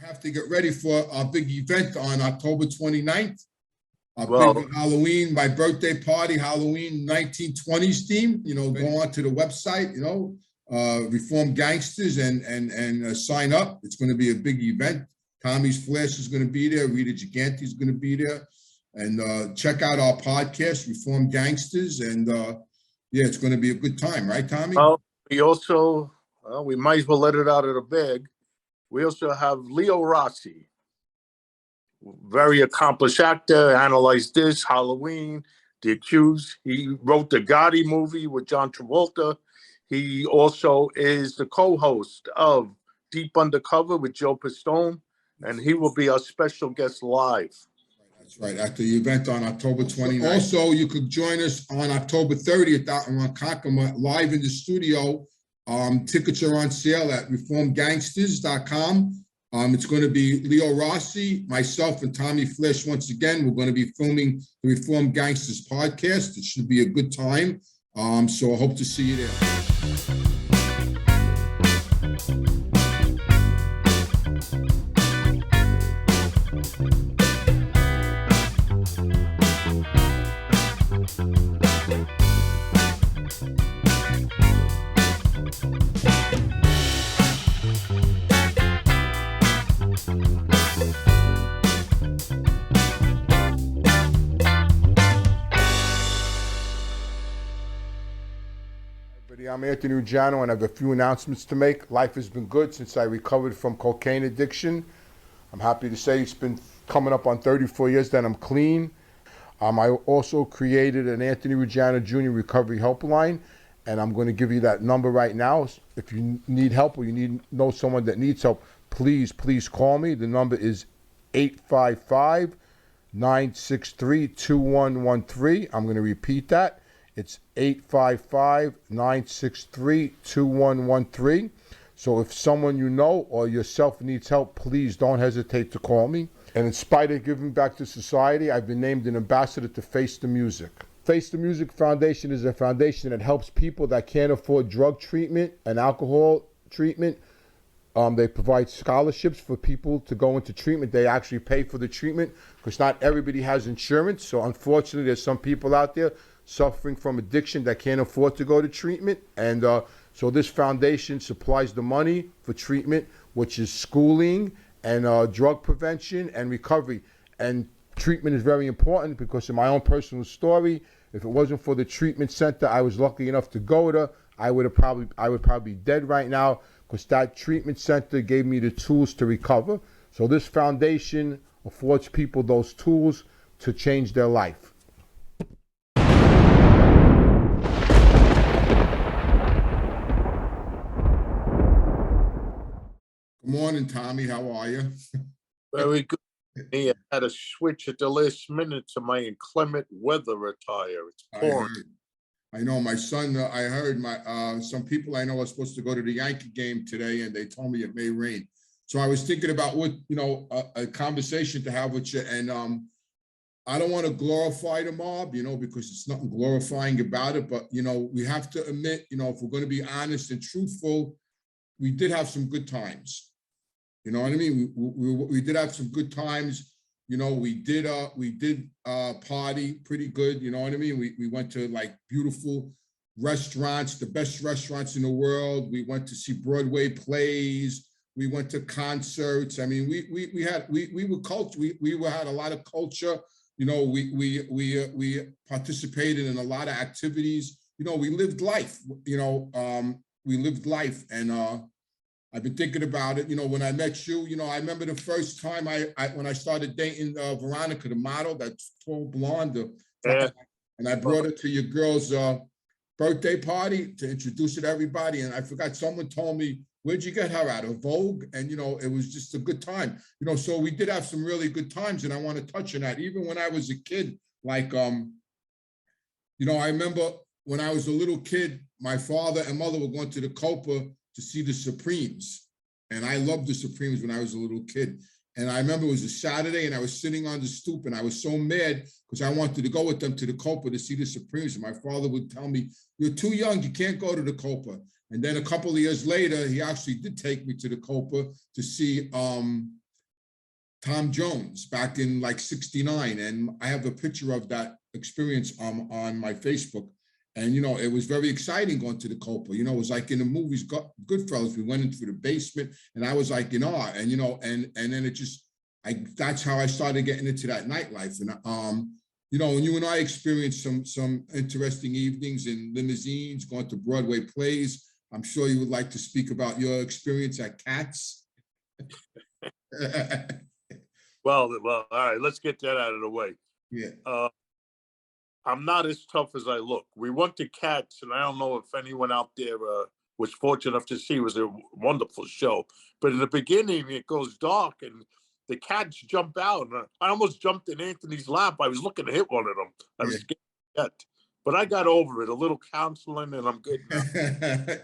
have to get ready for our big event on October 29th. Our Well, big Halloween, my birthday party, Halloween 1920s theme. Go on to the website, Reform Gangsters and sign up. It's going to be a big event. Tommy Flash is going to be there. Rita Gigante is going to be there. And check out our podcast, Reform Gangsters. And yeah, it's going to be a good time. Right, Tommy? well, we also, we might as well let it out of the bag. We also have Leo Rossi, very accomplished actor, analyzed this, Halloween, The Accused. He wrote the Gotti movie with John Travolta. He also is the co-host of Deep Undercover with Joe Pistone, and he will be our special guest live. That's right, at the event on October 29th. Also, you could join us on October 30th out in Ronkonkoma, live in the studio. Tickets are on sale at reformgangsters.com. It's going to be Leo Rossi, myself, and Tommy Flash. Once again, we're going to be filming the Reform Gangsters podcast. It should be a good time. So I hope to see you there. I'm Anthony Ruggiano, and I have a few announcements to make. Life has been good since I recovered from cocaine addiction. I'm happy to say it's been coming up on 34 years that I'm clean. I also created an Anthony Ruggiano Jr. Recovery Helpline, and I'm going to give you that number right now. If you need help or you know someone that needs help, please call me. The number is 855-963-2113. I'm going to repeat that. It's 855-963-2113. So if someone you know or yourself needs help, please don't hesitate to call me. And in spite of giving back to society, I've been named an ambassador to Face the Music. Face the Music Foundation is a foundation that helps people that can't afford drug treatment and alcohol treatment. They provide scholarships for people to go into treatment. They actually pay for the treatment because not everybody has insurance. So unfortunately, there's some people out there suffering from addiction that can't afford to go to treatment. And so this foundation supplies the money for treatment, which is schooling and drug prevention and recovery. And treatment is very important because in my own personal story, if it wasn't for the treatment center I was lucky enough to go to, I would probably be dead right now because that treatment center gave me the tools to recover. So this foundation affords people those tools to change their life. Good morning, Tommy. How are you? Very good. I had to switch at the last minute to my inclement weather attire. It's pouring. I know my son, I heard some people I know are supposed to go to the Yankee game today, and they told me it may rain. So I was thinking about what, a conversation to have with you. And I don't want to glorify the mob, because it's nothing glorifying about it. But, we have to admit, if we're going to be honest and truthful, we did have some good times. You know what I mean? We did have some good times. We did party pretty good. You know what I mean? We went to like beautiful restaurants, the best restaurants in the world. We went to see Broadway plays. We went to concerts. I mean, we had culture. We had a lot of culture. We participated in a lot of activities. We lived life. We lived life, and I've been thinking about it. When I met you, I remember the first time when I started dating Veronica, the model, that tall blonde, and I brought her to your girl's birthday party to introduce her to everybody. And I forgot, someone told me, where'd you get her out of Vogue? And, it was just a good time. So we did have some really good times, and I want to touch on that. Even when I was a kid, like, I remember when I was a little kid, my father and mother were going to the Copa to see the Supremes. And I loved the Supremes when I was a little kid. And I remember it was a Saturday, and I was sitting on the stoop, and I was so mad because I wanted to go with them to the Copa to see the Supremes. And my father would tell me, you're too young, you can't go to the Copa. And then a couple of years later, he actually did take me to the Copa to see Tom Jones back in like '69, and I have a picture of that experience on my Facebook. And it was very exciting going to the Copa. It was like in the movies, Goodfellas. We went into the basement, and I was like in awe. And and then it just, that's how I started getting into that nightlife. And and you and I experienced some interesting evenings in limousines, going to Broadway plays. I'm sure you would like to speak about your experience at Cats. Well, all right, let's get that out of the way. Yeah. I'm not as tough as I look. We went to Cats, and I don't know if anyone out there was fortunate enough to see. It was a wonderful show. But in the beginning, it goes dark, and the cats jump out. And I almost jumped in Anthony's lap. I was looking to hit one of them. I was scared yet. But I got over it. A little counseling, and I'm good now.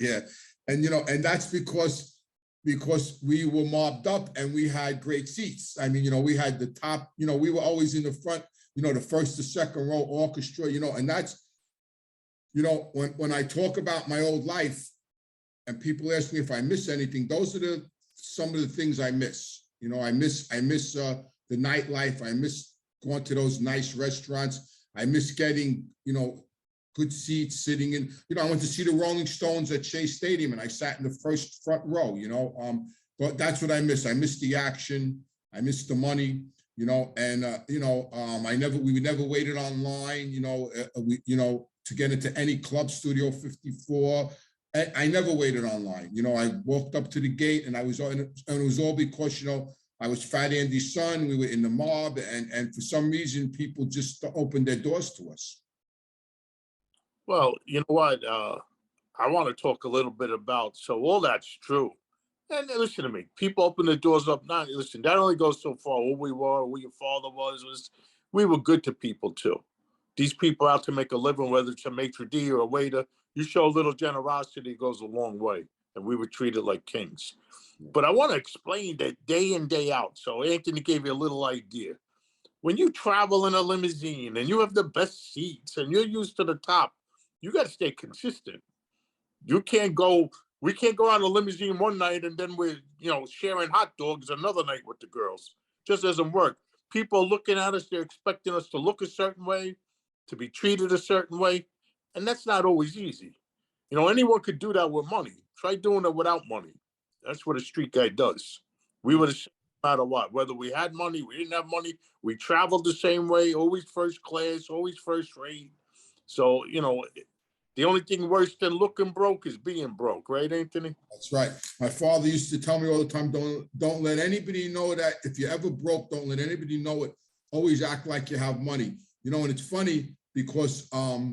Yeah. And, and that's because we were mobbed up and we had great seats. I mean, we had the top, we were always in the front, the first to second row orchestra, and that's, when I talk about my old life and people ask me if I miss anything, those are some of the things I miss. I miss the nightlife. I miss going to those nice restaurants. I miss getting, good seats, sitting in, I went to see the Rolling Stones at Shea Stadium and I sat in the front row, but that's what I miss. I miss the action. I miss the money. We never waited online, to get into any club, Studio 54. I never waited online. I walked up to the gate and and it was all because, I was Fat Andy's son. We were in the mob, and for some reason, people just opened their doors to us. Well, you know what? I want to talk a little bit about, so all that's true. And listen to me, people open the doors up. Now, listen, that only goes so far. Who we were, who your father was we were good to people too. These people out to make a living, whether it's a maitre d' or a waiter, you show a little generosity, it goes a long way. And we were treated like kings. But I want to explain that day in, day out. So Anthony gave you a little idea. When you travel in a limousine and you have the best seats and you're used to the top, you got to stay consistent. We can't go on a limousine one night and then we're, sharing hot dogs another night with the girls. Just doesn't work. People are looking at us, they're expecting us to look a certain way, to be treated a certain way. And that's not always easy. Anyone could do that with money. Try doing it without money. That's what a street guy does. We were the same no matter what. Whether we had money, we didn't have money, we traveled the same way, always first class, always first rate. So, the only thing worse than looking broke is being broke, right, Anthony? That's right. My father used to tell me all the time, don't let anybody know that if you're ever broke, don't let anybody know it. Always act like you have money. And it's funny because I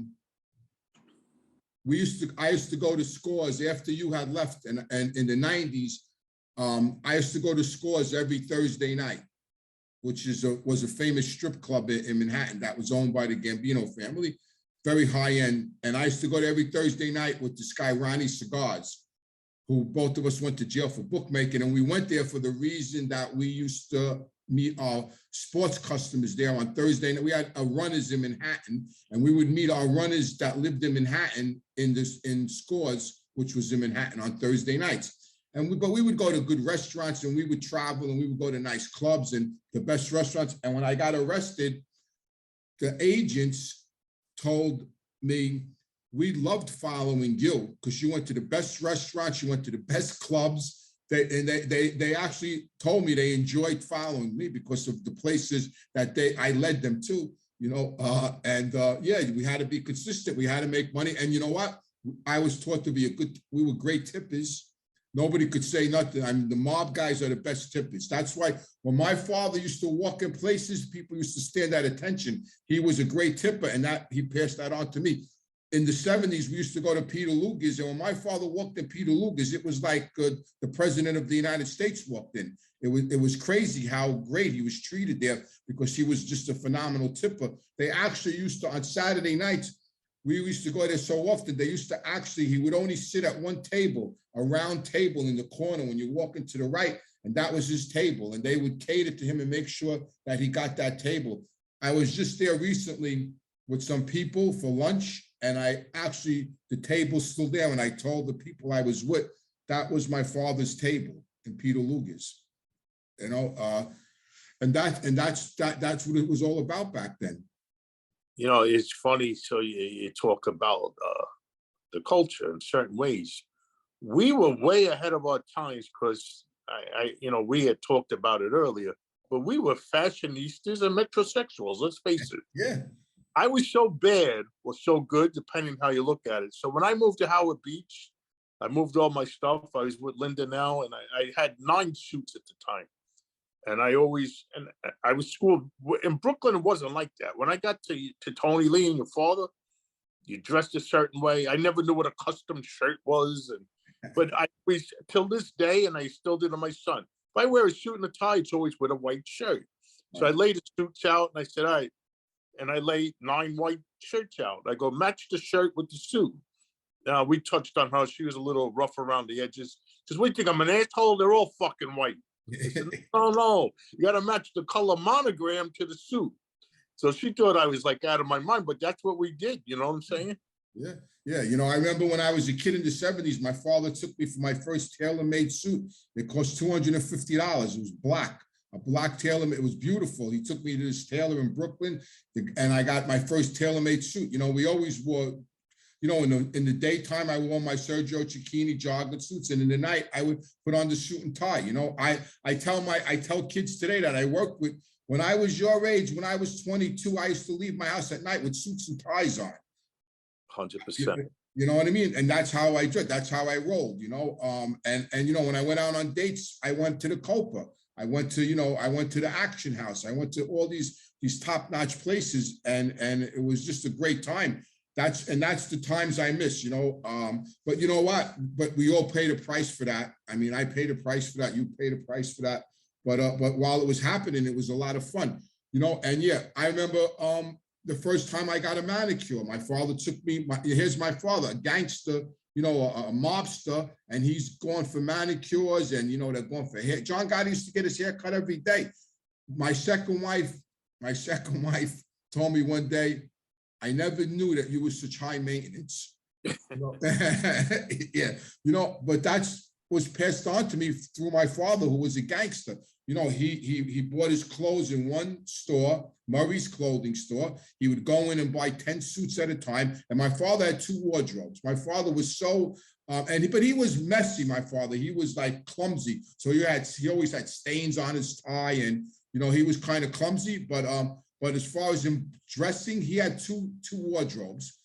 used to go to Scores after you had left, and in the 90s, I used to go to Scores every Thursday night, which was a famous strip club in Manhattan that was owned by the Gambino family. Very high end. And I used to go there every Thursday night with this guy, Ronnie Cigars, who both of us went to jail for bookmaking. And we went there for the reason that we used to meet our sports customers there on Thursday night. We had runners in Manhattan, and we would meet our runners that lived in Manhattan in Scores, which was in Manhattan, on Thursday nights. But we would go to good restaurants, and we would travel, and we would go to nice clubs and the best restaurants. And when I got arrested, the agents told me, we loved following you because you went to the best restaurants, you went to the best clubs. They actually told me they enjoyed following me because of the places that I led them to, yeah, we had to be consistent. We had to make money. And you know what? I was taught to be we were great tippers. Nobody could say nothing. I mean, the mob guys are the best tippers. That's why when my father used to walk in places, people used to stand at attention. He was a great tipper, and he passed that on to me. In the 70s, we used to go to Peter Luger's, and when my father walked in Peter Luger's, it was like the president of the United States walked in. It was crazy how great he was treated there because he was just a phenomenal tipper. They actually used to, on Saturday nights, we used to go there so often, he would only sit at one table, a round table in the corner when you walk into the right, and that was his table. And they would cater to him and make sure that he got that table. I was just there recently with some people for lunch, and the table's still there. And I told the people I was with, that was my father's table in Peter Luger's. that's what it was all about back then. You know, it's funny. So you talk about the culture in certain ways. We were way ahead of our times because we had talked about it earlier, but we were fashionistas and metrosexuals. Let's face it. Yeah. I was so bad or so good, depending how you look at it. So when I moved to Howard Beach, I moved all my stuff. I was with Linda now, and I had 9 suits at the time. And I was schooled in Brooklyn. It wasn't like that. When I got to Tony Lee and your father, you dressed a certain way. I never knew what a custom shirt was. But I always, till this day, and I still do to my son, if I wear a suit and a tie, it's always with a white shirt. So I laid the suits out, and I said, all right. And I laid 9 white shirts out. I go, match the shirt with the suit. Now, we touched on how she was a little rough around the edges. Because we think I'm an asshole, they're all fucking white. I said, no, you got to match the color monogram to the suit. So she thought I was like out of my mind, but that's what we did. You know what I'm saying? Yeah. Yeah. You know, I remember when I was a kid in the 70s, my father took me for my first tailor-made suit. It cost $250. It was black. A black tailor. It was beautiful. He took me to this tailor in Brooklyn, and I got my first tailor-made suit. You know, we always wore, you know, in the daytime, I wore my Sergio Cicchini jogging suits, and in the night, I would put on the suit and tie. You know, I tell kids today that I work with, when I was your age, when I was 22, I used to leave my house at night with suits and ties on. 100%. You know what I mean? And that's how I dressed. That's how I rolled. You know, and you know, when I went out on dates, I went to the Copa. I went to the Action House. I went to all these top-notch places, and it was just a great time. That's the times I miss, you know. But you know what? But we all paid a price for that. I mean, I paid a price for that. You paid a price for that. But while it was happening, it was a lot of fun, you know. And yeah, I remember the first time I got a manicure. My father took me. Here's my father, a gangster, you know, a mobster, and he's going for manicures, and you know, they're going for hair. John Gotti used to get his hair cut every day. My second wife told me one day, I never knew that you were such high maintenance. You know? Yeah, you know, but that's was passed on to me through my father, who was a gangster. You know, he bought his clothes in one store, Murray's clothing store. He would go in and buy 10 suits at a time. And my father had 2 wardrobes. My father was so, but he was messy, my father. He was like clumsy. So he always had stains on his tie, and, you know, he was kind of clumsy, but as far as him dressing, he had two wardrobes.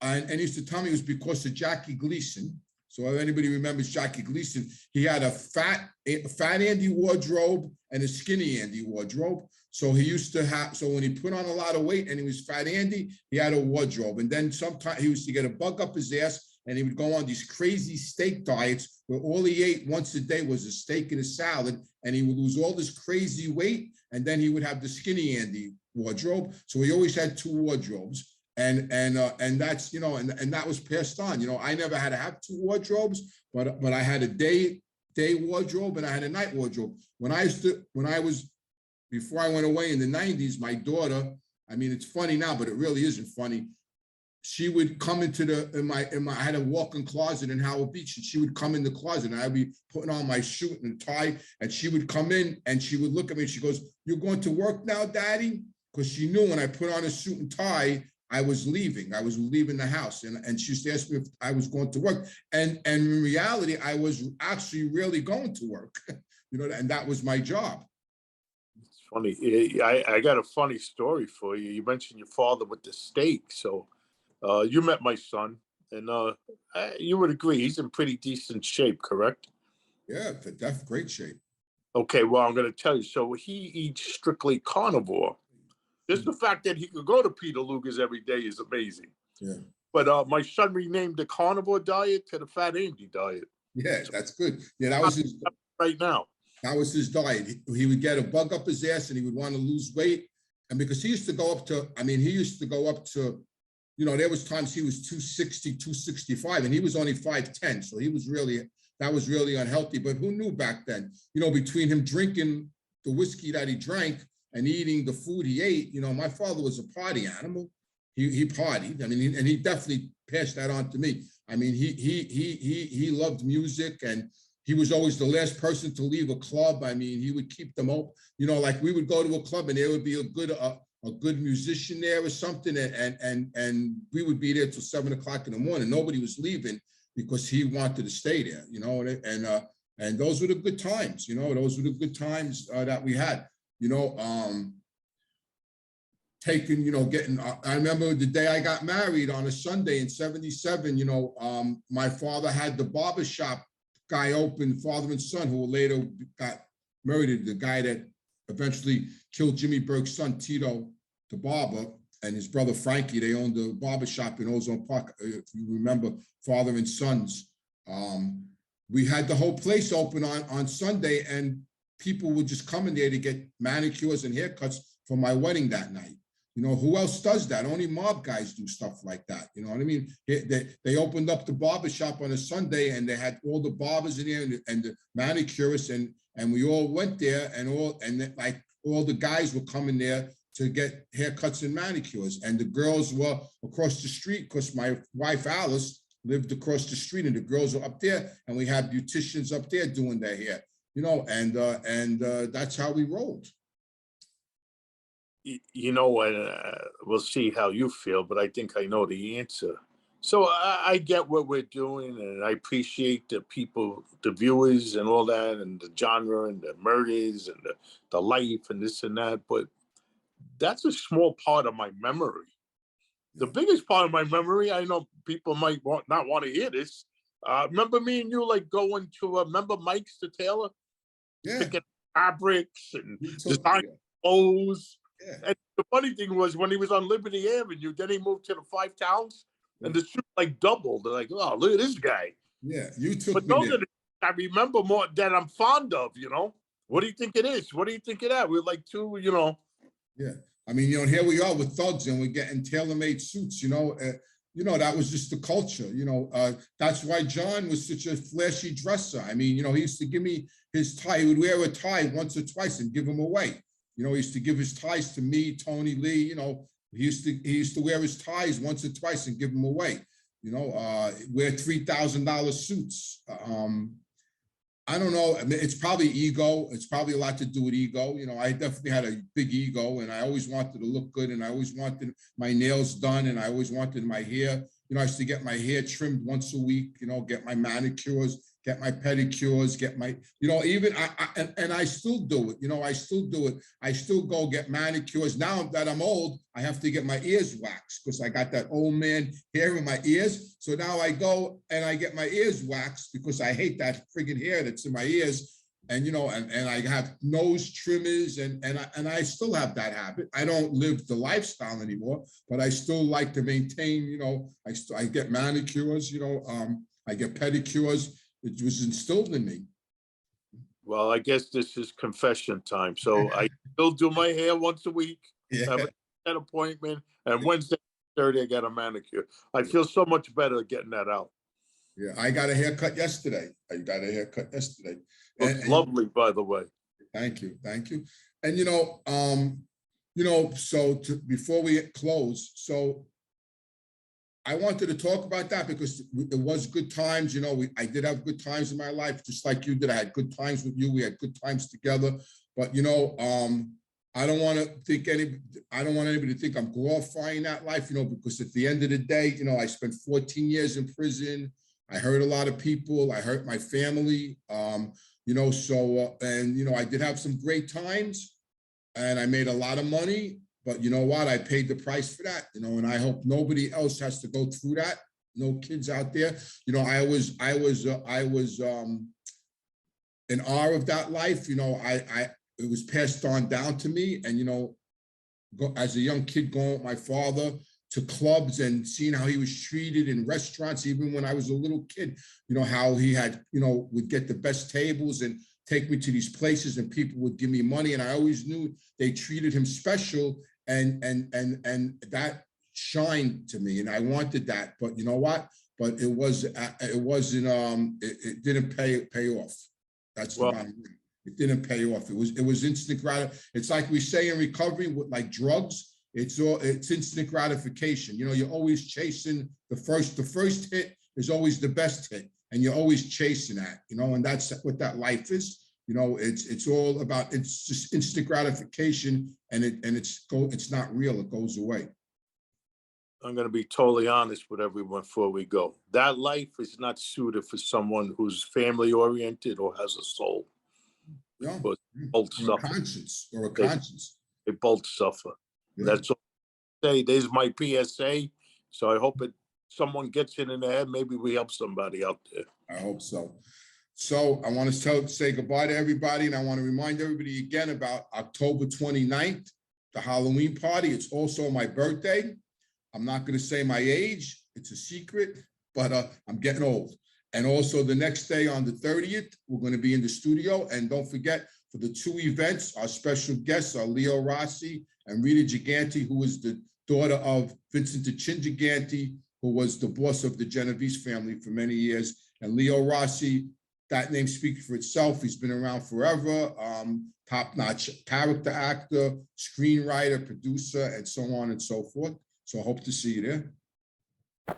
And he used to tell me it was because of Jackie Gleason. So if anybody remembers Jackie Gleason, he had a fat Andy wardrobe and a skinny Andy wardrobe. So he used to have, so when he put on a lot of weight and he was fat Andy, he had a wardrobe. And then sometimes he used to get a bug up his ass, and he would go on these crazy steak diets where all he ate once a day was a steak and a salad, and he would lose all this crazy weight. And then he would have the skinny Andy wardrobe. So he always had 2 wardrobes. And that's, you know, and that was passed on. You know, I never had to have 2 wardrobes, but I had a day wardrobe and I had a night wardrobe. Before I went away in the 90s, my daughter, I mean, it's funny now, but it really isn't funny. She would come into I had a walk-in closet in Howard Beach, and she would come in the closet, and I'd be putting on my suit and tie, and she would come in and she would look at me and she goes, "You're going to work now, Daddy?" Because she knew when I put on a suit and tie, I was leaving the house, and she used to ask me if I was going to work. And in reality, I was actually really going to work, you know, and that was my job. It's funny. I got a funny story for you. You mentioned your father with the steak. So you met my son, and you would agree he's in pretty decent shape, correct? Yeah, that's great shape. Okay, well, I'm going to tell you. So he eats strictly carnivore. Just the fact that he could go to Peter Luger's every day is amazing. Yeah. But my son renamed the carnivore diet to the Fat Andy diet. Yeah, that's good. Yeah, that was his right now. That was his diet. He would get a bug up his ass, and he would want to lose weight. And because he used to go up to, you know, there was times he was 260, 265, and he was only 5'10". So that was really unhealthy. But who knew back then? You know, between him drinking the whiskey that he drank and eating the food he ate, you know, my father was a party animal. He partied. I mean, and he definitely passed that on to me. I mean, he loved music, and he was always the last person to leave a club. I mean, he would keep them open. You know, like we would go to a club and there would be a good musician there or something, and we would be there till 7 o'clock in the morning. Nobody was leaving because he wanted to stay there. You know, and those were the good times. You know, those were the good times that we had. You know, taking, you know, getting, I remember the day I got married on a Sunday in '77, you know, my father had the barbershop guy open, father and son, who later got murdered, the guy that eventually killed Jimmy Burke's son, Tito, the barber, and his brother Frankie. They owned a barbershop in Ozone Park, if you remember, father and sons. We had the whole place open on Sunday, and people would just come in there to get manicures and haircuts for my wedding that night. You know, who else does that? Only mob guys do stuff like that. You know what I mean? They opened up the barbershop on a Sunday, and they had all the barbers in there and the manicurists, and we all went there, and like all the guys were coming there to get haircuts and manicures, and the girls were across the street because my wife Alice lived across the street, and the girls were up there, and we had beauticians up there doing their hair. You know, and that's how we rolled. You know, we'll see how you feel, but I think I know the answer. So I get what we're doing, and I appreciate the people, the viewers and all that, and the genre and the murders and the life and this and that, but that's a small part of my memory. The biggest part of my memory, I know people might not want to hear this. Remember me and you like going to, remember Mike's the tailor? Yeah. Picking fabrics and designing clothes. Yeah. And the funny thing was when he was on Liberty Avenue, then he moved to the 5 Towns, and the suit like doubled. They're like, oh, look at this guy. Yeah, you took but me those there. Are the, I remember more that I'm fond of, you know. What do you think it is? What do you think of that? We're like two, you know. Yeah, I mean, you know, here we are with thugs, and we're getting tailor-made suits, you know. That was just the culture, you know. That's why John was such a flashy dresser. I mean, you know, he used to give me his tie. He would wear a tie once or twice and give them away. You know, he used to give his ties to me, Tony Lee. You know, he used to wear his ties once or twice and give them away. You know, wear $3,000 suits. I don't know. I mean, it's probably ego. It's probably a lot to do with ego. You know, I definitely had a big ego, and I always wanted to look good, and I always wanted my nails done, and I always wanted my hair. You know, I used to get my hair trimmed once a week, you know, get my manicures, get my pedicures, get my, you know, even and I still do it. You know, I still do it. I still go get manicures. Now that I'm old, I have to get my ears waxed because I got that old man hair in my ears. So now I go and I get my ears waxed because I hate that friggin' hair that's in my ears. And, you know, and I have nose trimmers, and I still have that habit. I don't live the lifestyle anymore, but I still like to maintain, you know, I get manicures, you know, I get pedicures. It was instilled in me. Well, I guess this is confession time. So I still do my hair once a week. Yeah. Have an appointment, and Wednesday, Thursday, I got a manicure. I feel so much better getting that out. Yeah, I got a haircut yesterday. Looks lovely, by the way. Thank you, thank you. And you know, so before we close, so I wanted to talk about that because it was good times. You know, I did have good times in my life, just like you did. I had good times with you. We had good times together. But you know, I don't want anybody to think I'm glorifying that life. You know, because at the end of the day, you know, I spent 14 years in prison. I hurt a lot of people. I hurt my family. You know, so, and, you know, I did have some great times, and I made a lot of money, but you know what? I paid the price for that, you know, and I hope nobody else has to go through that. No kids out there. You know, I was in awe of that life. You know, it was passed on down to me, and, you know, as a young kid going with my father to clubs and seeing how he was treated in restaurants, even when I was a little kid, you know, how he had, you know, would get the best tables and take me to these places, and people would give me money. And I always knew they treated him special, and that shined to me, and I wanted that. But you know what? But it didn't pay off. That's the bottom line. It didn't pay off. It was instant gratification. It's like we say in recovery with like drugs. It's instant gratification. You know, you're always chasing the first hit is always the best hit. and you're always chasing that, and that's what that life is. It's all about, it's just instant gratification, and it's not real. It goes away. I'm going to be totally honest with everyone before we go. That life is not suited for someone who's family oriented or has a soul. Yeah. But both Or a suffer. conscience, or a conscience. They both suffer. Yeah. That's all I say. There's my PSA. So I hope someone gets it in their head. Maybe we help somebody out there. I hope so. So I want to say goodbye to everybody, and I want to remind everybody again about October 29th, the Halloween party. It's also my birthday. I'm not going to say my age. It's a secret, but I'm getting old. And also the next day on the 30th, we're going to be in the studio. And don't forget, for the 2 events, our special guests are Leo Rossi and Rita Giganti, who is the daughter of Vincent DeChin Giganti, who was the boss of the Genovese family for many years. And Leo Rossi, that name speaks for itself. He's been around forever, top-notch character actor, screenwriter, producer, and so on and so forth. So I hope to see you there.